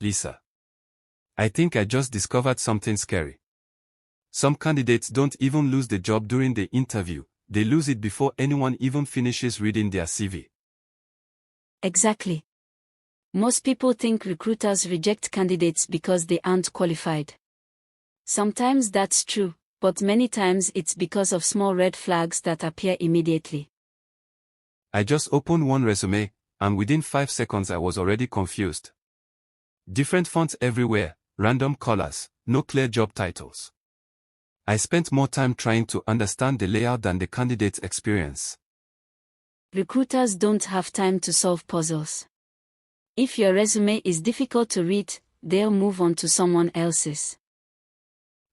Lisa. I think I just discovered something scary. Some candidates don't even lose the job during the interview, they lose it before anyone even finishes reading their CV. Exactly. Most people think recruiters reject candidates because they aren't qualified. Sometimes that's true, but many times it's because of small red flags that appear immediately. I just opened one resume, and within 5 seconds I was already confused. Different fonts everywhere, random colors, no clear job titles. I spent more time trying to understand the layout than the candidate's experience. Recruiters don't have time to solve puzzles. If your resume is difficult to read, they'll move on to someone else's.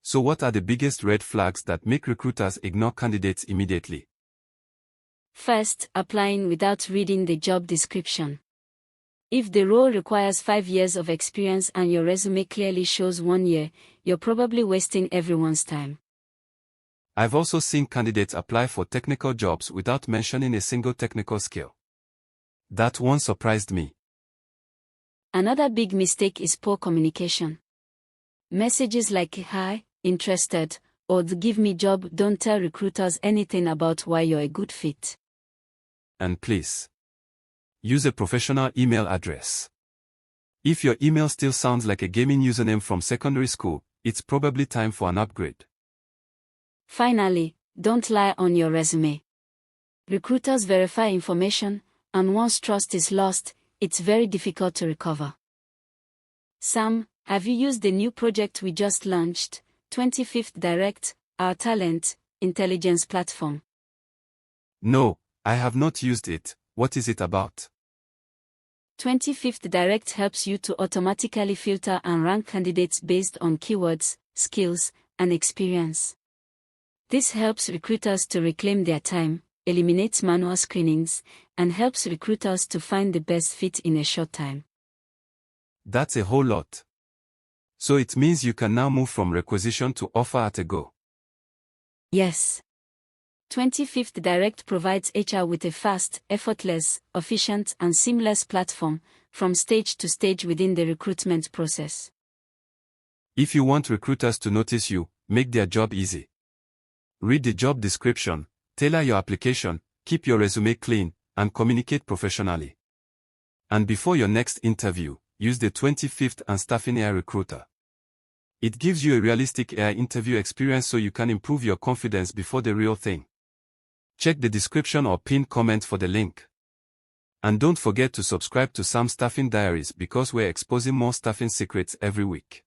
So what are the biggest red flags that make recruiters ignore candidates immediately? First, applying without reading the job description. If the role requires 5 years of experience and your resume clearly shows 1 year, you're probably wasting everyone's time. I've also seen candidates apply for technical jobs without mentioning a single technical skill. That one surprised me. Another big mistake is poor communication. Messages like "Hi, interested," or "the give me job" don't tell recruiters anything about why you're a good fit. And please, use a professional email address. If your email still sounds like a gaming username from secondary school, it's probably time for an upgrade. Finally, don't lie on your resume. Recruiters verify information, and once trust is lost, it's very difficult to recover. Sam, have you used the new project we just launched, 25th Direct, our talent intelligence platform? No, I have not used it. What is it about? 25th Direct helps you to automatically filter and rank candidates based on keywords, skills, and experience. This helps recruiters to reclaim their time, eliminates manual screenings, and helps recruiters to find the best fit in a short time. That's a whole lot. So it means you can now move from requisition to offer at a go. Yes. 25th Direct provides HR with a fast, effortless, efficient, and seamless platform, from stage to stage within the recruitment process. If you want recruiters to notice you, make their job easy. Read the job description, tailor your application, keep your resume clean, and communicate professionally. And before your next interview, use the 25th and Staffing AI Recruiter. It gives you a realistic AI interview experience so you can improve your confidence before the real thing. Check the description or pinned comment for the link. And don't forget to subscribe to Sam's Staffing Diaries because we're exposing more staffing secrets every week.